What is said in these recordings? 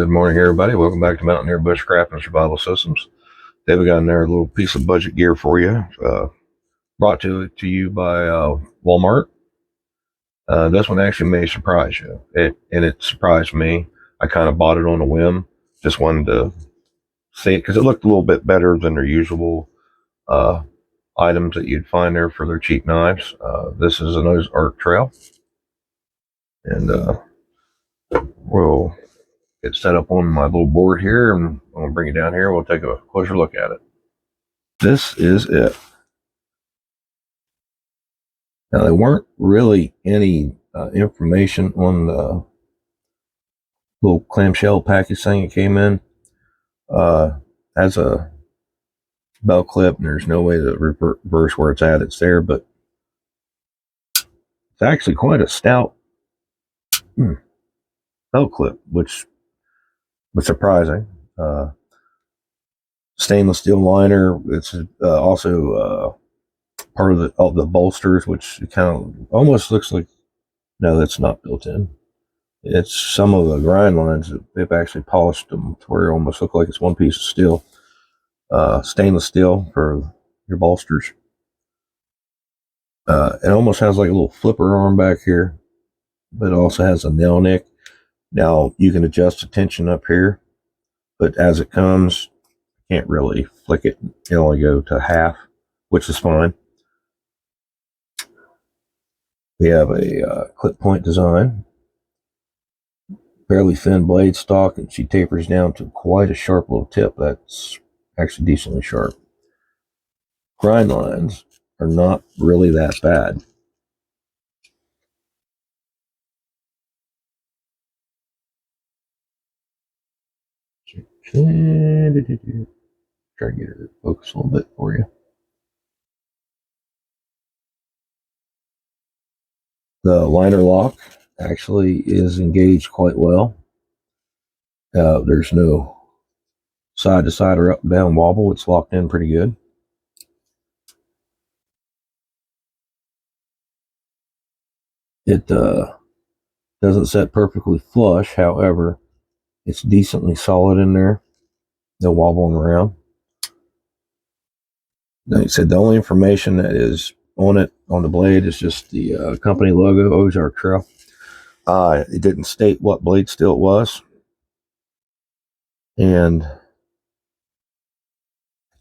Good morning, everybody. Welcome back to Mountaineer Bushcraft and Survival Systems. Today we got in there a little piece of budget gear for you, brought to you by Walmart. This one actually may surprise you, and it surprised me. I kind of bought it on a whim, just wanted to see it because it looked a little bit better than their usual items that you'd find there for their cheap knives. This is an Ozark Trail, and we'll get set up on my little board here, and I'm gonna bring it down here. We'll take a closer look at it. This is it. Now, there weren't really any information on the little clamshell package thing it came in. Has a belt clip, and there's no way to reverse where it's at. It's there, but it's actually quite a stout belt clip, which was surprising. Stainless steel liner. It's also part of the bolsters, which kind of almost looks like, no, that's not built in. It's some of the grind lines that they've actually polished them to where it almost look like it's one piece of steel. Stainless steel for your bolsters. It almost has like a little flipper arm back here, but it also has a nail nick. Now you can adjust the tension up here, but as it comes, you can't really flick it. It only go to half, which is fine. We have a clip point design, fairly thin blade stock, and she tapers down to quite a sharp little tip. That's actually decently sharp. Grind lines are not really that bad. Try to get her to focus a little bit for you. The liner lock actually is engaged quite well. There's no side to side or up and down wobble. It's locked in pretty good. It doesn't set perfectly flush, however, it's decently solid in there. No wobbling around. Like I said, the only information that is on it, on the blade, is just the company logo, Ozark Trail. It didn't state what blade steel it was. And I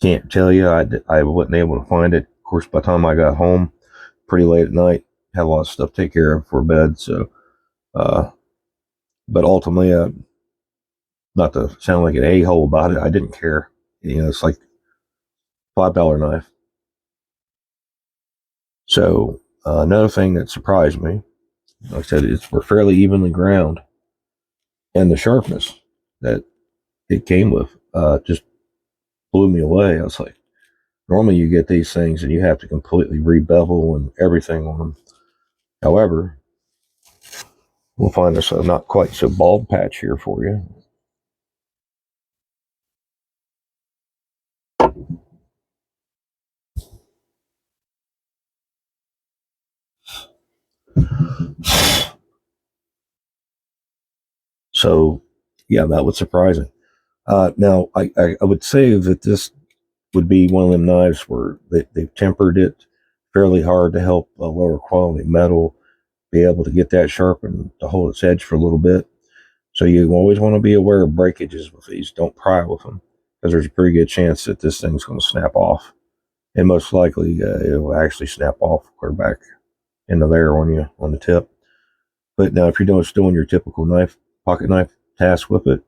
can't tell you, I wasn't able to find it. Of course, by the time I got home, pretty late at night, had a lot of stuff to take care of for bed. So, but ultimately, not to sound like an a-hole about it, I didn't care. You know, it's like $5 knife. So another thing that surprised me, like I said, we're fairly evenly ground, and the sharpness that it came with just blew me away. I was like, normally you get these things and you have to completely rebevel and everything on them. However, we'll find this not quite so bald patch here for you. So, yeah, that was surprising. Now, I would say that this would be one of them knives where they've tempered it fairly hard to help a lower quality metal be able to get that sharpened to hold its edge for a little bit. So you always want to be aware of breakages with these. Don't pry with them, because there's a pretty good chance that this thing's going to snap off. And most likely it'll actually snap off clear back into there on the tip. But now, if you're still doing your typical pocket knife task with it,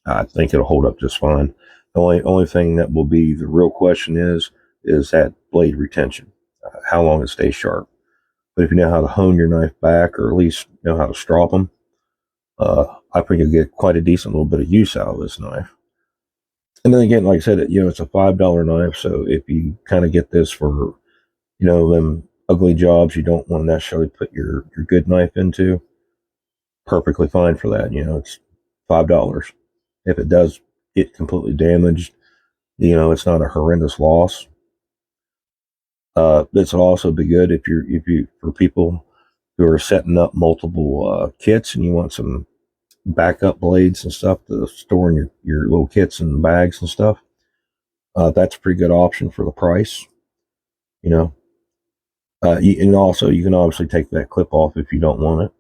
I think it'll hold up just fine. The only thing that will be the real question is that blade retention, how long it stays sharp. But if you know how to hone your knife back, or at least know how to strop them, I think you'll get quite a decent little bit of use out of this knife. And then again, like I said, it's a $5 knife, so if you kind of get this for, them ugly jobs you don't want to necessarily put your good knife into, perfectly fine for that. It's $5. If it does get completely damaged, it's not a horrendous loss. This will also be good if you for people who are setting up multiple kits and you want some backup blades and stuff to store in your little kits and bags and stuff. That's a pretty good option for the price, you know. And also, you can obviously take that clip off if you don't want it.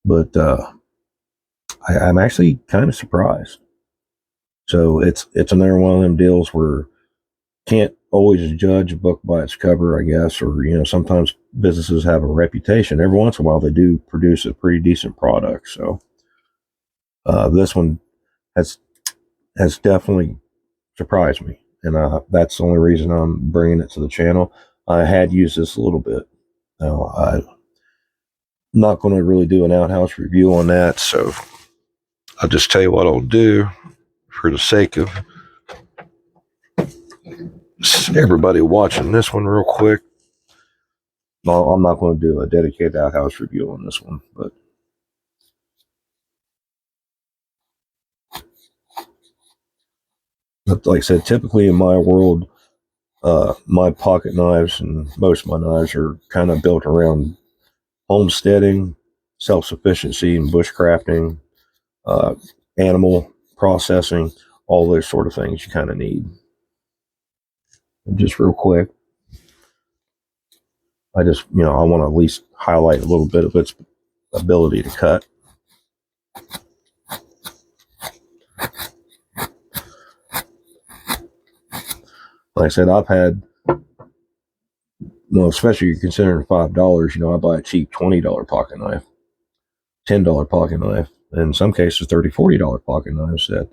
But I'm actually kind of surprised. So it's another one of them deals where can't always judge a book by its cover, I guess, or sometimes businesses have a reputation. Every once in a while, they do produce a pretty decent product. So this one has definitely surprised me, and that's the only reason I'm bringing it to the channel. I had used this a little bit. Now I'm not going to really do an outhouse review on that, so I'll just tell you what I'll do for the sake of everybody watching this one real quick. No, I'm not going to do a dedicated outhouse review on this one, but like I said, typically in my world, my pocket knives and most of my knives are kind of built around homesteading, self-sufficiency, and bushcrafting, animal processing, all those sort of things you kind of need. And just real quick, I just, I want to at least highlight a little bit of its ability to cut. Like I said, I've had, especially considering $5, I buy a cheap $20 pocket knife, $10 pocket knife, and in some cases $30, $40 pocket knives that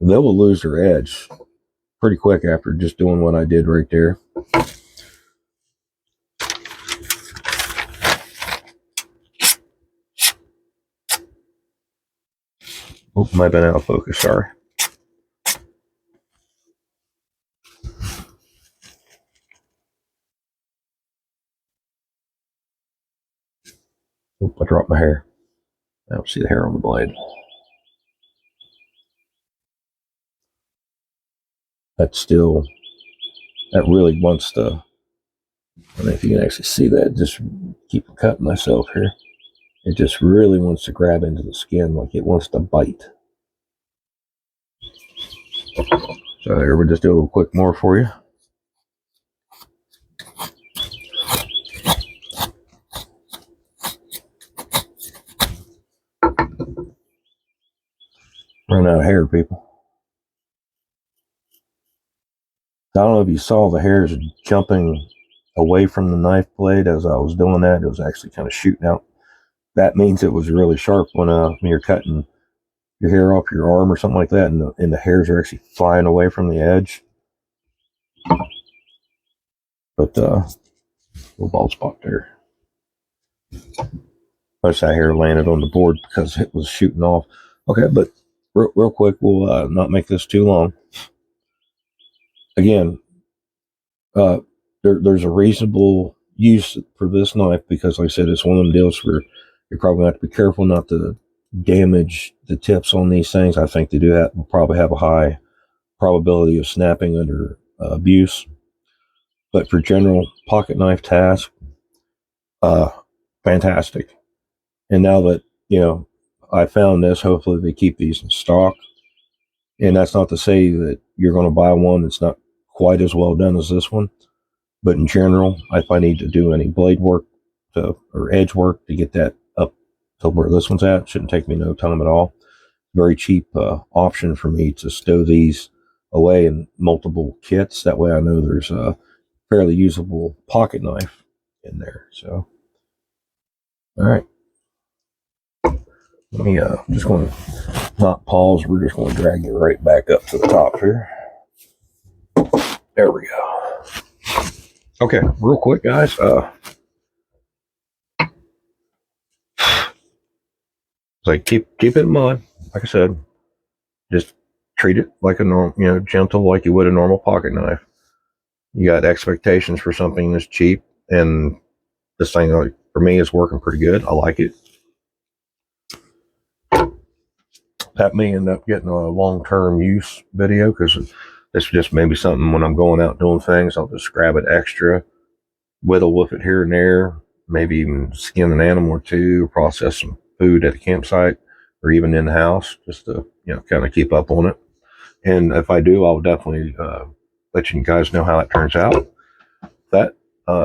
they will lose their edge pretty quick after just doing what I did right there. Oh, might have been out of focus, sorry. Oh, I dropped my hair. I don't see the hair on the blade. That really wants to, I don't know if you can actually see that, just keep cutting myself here. It just really wants to grab into the skin, like it wants to bite. So here, we'll just do a little quick more for you. Run out of hair, people. I don't know if you saw the hairs jumping away from the knife blade as I was doing that. It was actually kind of shooting out. That means it was really sharp when you're cutting your hair off your arm or something like that, and the hairs are actually flying away from the edge. But little bald spot there. Most of that hair landed on the board because it was shooting off. Okay, but real quick, we'll not make this too long. Again, there's a reasonable use for this knife because, like I said, it's one of them deals where you're probably going to have to be careful not to damage the tips on these things. I think they will probably have a high probability of snapping under abuse. But for general pocket knife tasks, fantastic. And now that, I found this, hopefully they keep these in stock. And that's not to say that you're going to buy one that's not quite as well done as this one. But in general, if I need to do any blade work or edge work to get that up to where this one's at, it shouldn't take me no time at all. Very cheap option for me to stow these away in multiple kits. That way I know there's a fairly usable pocket knife in there. So, all right. Let me, I'm just going to not pause. We're just going to drag it right back up to the top here. There we go. Okay, real quick, guys. Like keep it in mind. Like I said, just treat it like a normal, gentle, like you would a normal pocket knife. You got expectations for something that's cheap, and this thing, for me, is working pretty good. I like it. That may end up getting a long-term use video because it's just maybe something when I'm going out doing things, I'll just grab it extra, whittle with it here and there, maybe even skin an animal or two, or process some food at the campsite, or even in the house, just to kind of keep up on it. And if I do, I'll definitely let you guys know how it turns out. That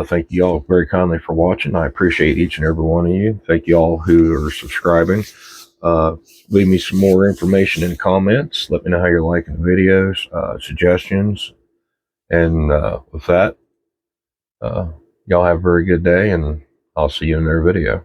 thank you all very kindly for watching. I appreciate each and every one of you. Thank you all who are subscribing. Uh, Leave me some more information in the comments. Let me know how you're liking the videos, suggestions. And with that, y'all have a very good day, and I'll see you in their video.